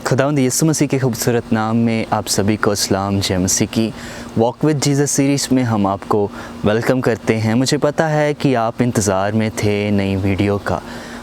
खुदावंद यीशु मसीह के खूबसूरत नाम में आप सभी को सलाम। जय मसीह की वॉक विद जीसस सीरीज़ में हम आपको वेलकम करते हैं। मुझे पता है कि आप इंतज़ार में थे नई वीडियो का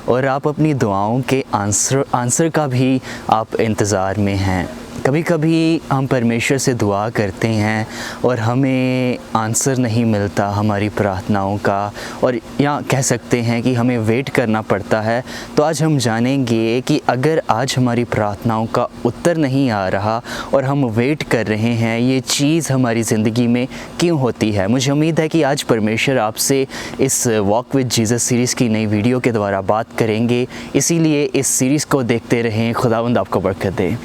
और आप अपनी दुआओं के आंसर का भी आप इंतज़ार में हैं। कभी कभी हम परमेश्वर से दुआ करते हैं और हमें आंसर नहीं मिलता हमारी प्रार्थनाओं का, और या कह सकते हैं कि हमें वेट करना पड़ता है। तो आज हम जानेंगे कि अगर आज हमारी प्रार्थनाओं का उत्तर नहीं आ रहा और हम वेट कर रहे हैं, ये चीज़ हमारी ज़िंदगी में क्यों होती है। मुझे उम्मीद है कि आज परमेश्वर आपसे इस वॉक विद जीसस सीरीज़ की नई वीडियो के द्वारा बात करेंगे, इसीलिए इस सीरीज़ को देखते रहें। खुदावंद आपको बरकत दे।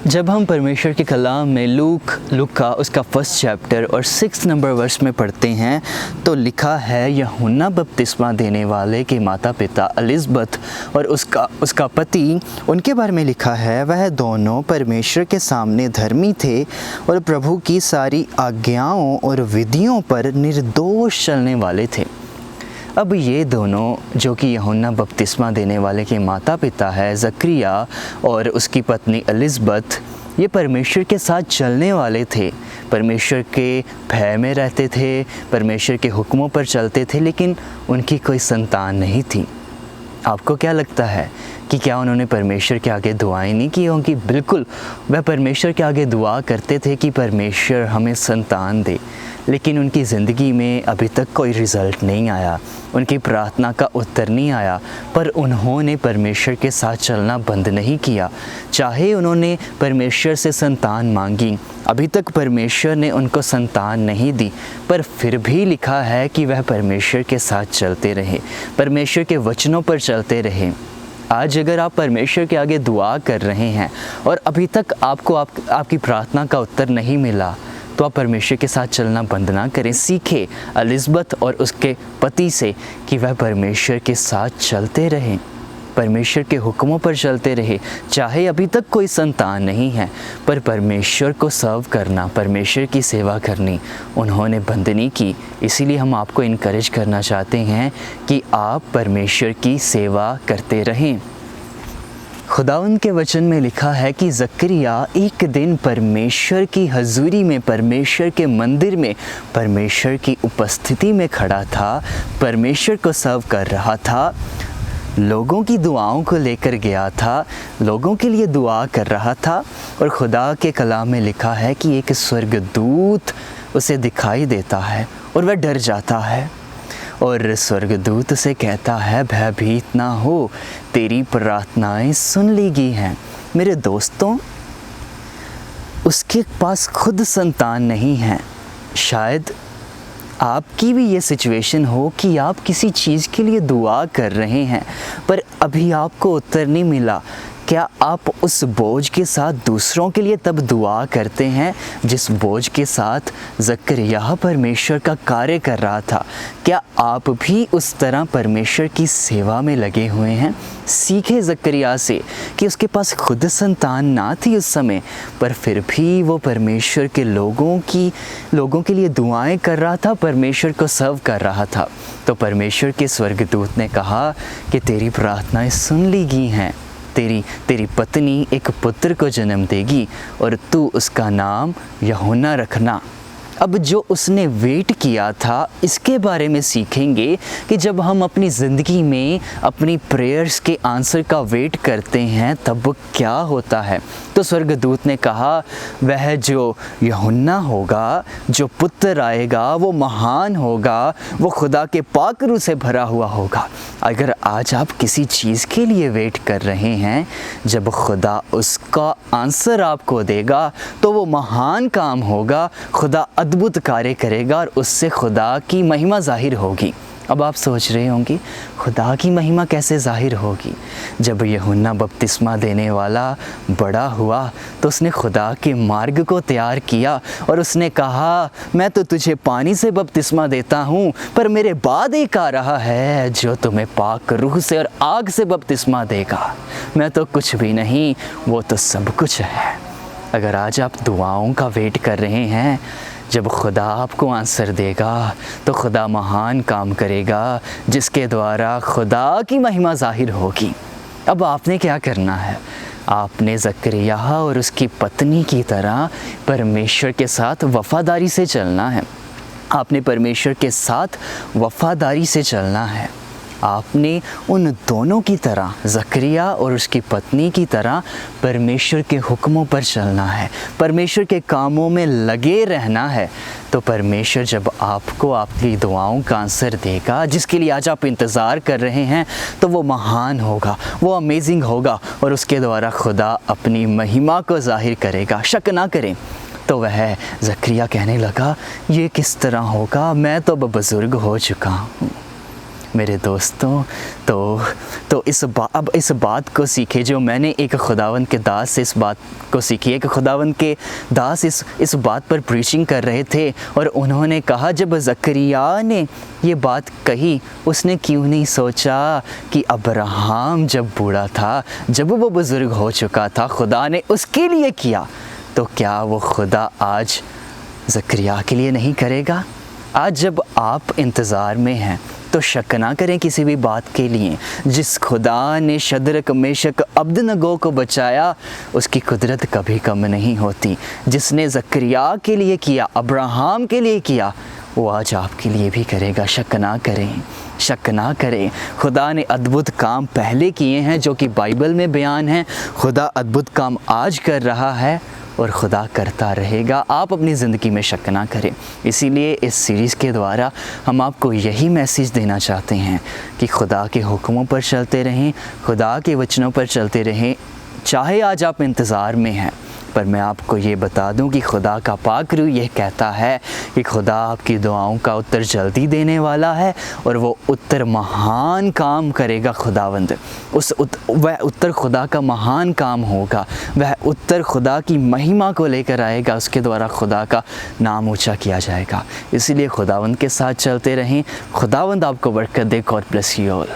जब हम परमेश्वर के कलाम में लूक का उसका फर्स्ट चैप्टर और 6 नंबर वर्स में पढ़ते हैं तो लिखा है, यूहन्ना बपतिस्मा देने वाले के माता पिता एलिज़ाबेथ और उसका पति, उनके बारे में लिखा है वह दोनों परमेश्वर के सामने धर्मी थे और प्रभु की सारी आज्ञाओं और विधियों पर निर्दोष चलने वाले थे। अब ये दोनों जो कि यूहन्ना बपतिस्मा देने वाले के माता पिता है ज़करिया और उसकी पत्नी एलिज़ाबेथ, ये परमेश्वर के साथ चलने वाले थे, परमेश्वर के भय में रहते थे, परमेश्वर के हुक्मों पर चलते थे, लेकिन उनकी कोई संतान नहीं थी। आपको क्या लगता है कि क्या उन्होंने परमेश्वर के आगे दुआएं नहीं की होंगी? बिल्कुल, वह परमेश्वर के आगे दुआ करते थे कि परमेश्वर हमें संतान दे, लेकिन उनकी ज़िंदगी में अभी तक कोई रिज़ल्ट नहीं आया, उनकी प्रार्थना का उत्तर नहीं आया। पर उन्होंने परमेश्वर के साथ चलना बंद नहीं किया। चाहे उन्होंने परमेश्वर से संतान मांगी, अभी तक परमेश्वर ने उनको संतान नहीं दी, पर फिर भी लिखा है कि वह परमेश्वर के साथ चलते रहे, परमेश्वर के वचनों पर चलते रहे। आज अगर आप परमेश्वर के आगे दुआ कर रहे हैं और अभी तक आपको आपकी प्रार्थना का उत्तर नहीं मिला, तो आप परमेश्वर के साथ चलना बंद ना करें। सीखें एलिज़ाबेथ और उसके पति से कि वह परमेश्वर के साथ चलते रहें, परमेश्वर के हुक्मों पर चलते रहे। चाहे अभी तक कोई संतान नहीं है, पर परमेश्वर को सर्व करना, परमेश्वर की सेवा करनी उन्होंने बंद नहीं की। इसीलिए हम आपको इनकरेज करना चाहते हैं कि आप परमेश्वर की सेवा करते रहें। खुदावंद के वचन में लिखा है कि ज़करिया एक दिन परमेश्वर की हजूरी में, परमेश्वर के मंदिर में, परमेश्वर की उपस्थिति में खड़ा था, परमेश्वर को सर्व कर रहा था, लोगों की दुआओं को लेकर गया था, लोगों के लिए दुआ कर रहा था। और खुदा के कलाम में लिखा है कि एक स्वर्गदूत उसे दिखाई देता है और वह डर जाता है, और स्वर्गदूत से कहता है, भयभीत ना हो, तेरी प्रार्थनाएं सुन ली गई हैं। मेरे दोस्तों, उसके पास खुद संतान नहीं है। शायद आपकी भी ये सिचुएशन हो कि आप किसी चीज़ के लिए दुआ कर रहे हैं पर अभी आपको उत्तर नहीं मिला। क्या आप उस बोझ के साथ दूसरों के लिए तब दुआ करते हैं जिस बोझ के साथ ज़करिया परमेश्वर का कार्य कर रहा था? क्या आप भी उस तरह परमेश्वर की सेवा में लगे हुए हैं? सीखे ज़करिया से कि उसके पास खुद संतान ना थी उस समय, पर फिर भी वो परमेश्वर के लोगों के लिए दुआएं कर रहा था, परमेश्वर को सर्व कर रहा था। तो परमेश्वर के स्वर्गदूत ने कहा कि तेरी प्रार्थनाएं सुन ली गई हैं, तेरी पत्नी एक पुत्र को जन्म देगी और तू उसका नाम यूहन्ना रखना। अब जो उसने वेट किया था, इसके बारे में सीखेंगे कि जब हम अपनी ज़िंदगी में अपनी प्रेयर्स के आंसर का वेट करते हैं तब क्या होता है। तो स्वर्गदूत ने कहा, वह जो यूहन्ना होगा, जो पुत्र आएगा, वो महान होगा, वो खुदा के पाक रूह से भरा हुआ होगा। अगर आज आप किसी चीज़ के लिए वेट कर रहे हैं, जब खुदा उसका आंसर आपको देगा तो वो महान काम होगा, खुदा अद्भुत कार्य करेगा और उससे खुदा की महिमा जाहिर होगी। अब आप सोच रहे होंगे, खुदा की महिमा कैसे जाहिर होगी? जब यूहन्ना बपतिस्मा देने वाला बड़ा हुआ तो उसने खुदा के मार्ग को तैयार किया और उसने कहा, मैं तो तुझे पानी से बपतिस्मा देता हूँ, पर मेरे बाद एक आ रहा है जो तुम्हें पाक रूह से और आग से बपतिस्मा देगा। मैं तो कुछ भी नहीं, वो तो सब कुछ है। अगर आज आप दुआओं का वेट कर रहे हैं, जब खुदा आपको आंसर देगा तो खुदा महान काम करेगा जिसके द्वारा खुदा की महिमा जाहिर होगी। अब आपने क्या करना है? आपने ज़करिया और उसकी पत्नी की तरह परमेश्वर के साथ वफ़ादारी से चलना है। आपने परमेश्वर के साथ वफ़ादारी से चलना है। आपने उन दोनों की तरह, ज़करिया और उसकी पत्नी की तरह, परमेश्वर के हुक्मों पर चलना है, परमेश्वर के कामों में लगे रहना है। तो परमेश्वर जब आपको आपकी दुआओं का आंसर देगा, जिसके लिए आज आप इंतज़ार कर रहे हैं, तो वो महान होगा, वो अमेजिंग होगा और उसके द्वारा खुदा अपनी महिमा को ज़ाहिर करेगा। शक ना करें। तो वह ज़करिया कहने लगा, ये किस तरह होगा, मैं तो अब बुज़ुर्ग हो चुका हूँ। मेरे दोस्तों, तो अब इस बात को सीखे जो मैंने एक खुदावंद के दास से इस बात को सीखी है कि खुदावंद के दास इस बात पर प्रीचिंग कर रहे थे और उन्होंने कहा, जब ज़करिया ने ये बात कही, उसने क्यों नहीं सोचा कि अब्राहम जब बूढ़ा था, जब वो बुज़ुर्ग हो चुका था, खुदा ने उसके लिए किया, तो क्या वो खुदा आज ज़करिया के लिए नहीं करेगा? आज जब आप इंतज़ार में हैं तो शक ना करें किसी भी बात के लिए। जिस खुदा ने शद्रक, मेशक, अब्दनगो को बचाया, उसकी कुदरत कभी कम नहीं होती। जिसने ज़करिया के लिए किया, अब्राहम के लिए किया, वो आज आपके लिए भी करेगा। शक ना करें, शक ना करें। खुदा ने अद्भुत काम पहले किए हैं जो कि बाइबल में बयान हैं। खुदा अद्भुत काम आज कर रहा है और खुदा करता रहेगा। आप अपनी ज़िंदगी में शक ना करें। इसीलिए इस सीरीज़ के द्वारा हम आपको यही मैसेज देना चाहते हैं कि खुदा के हुक्मों पर चलते रहें, खुदा के वचनों पर चलते रहें। चाहे आज आप इंतज़ार में हैं, पर मैं आपको ये बता दूं कि खुदा का पाक रूह यह कहता है कि खुदा आपकी दुआओं का उत्तर जल्दी देने वाला है और वो उत्तर महान काम करेगा। खुदावंद वह उत्तर खुदा का महान काम होगा, वह उत्तर खुदा की महिमा को लेकर आएगा, उसके द्वारा खुदा का नाम ऊंचा किया जाएगा। इसीलिए खुदावंद के साथ चलते रहें। खुदावंद आपको बरकत दे। God bless you all.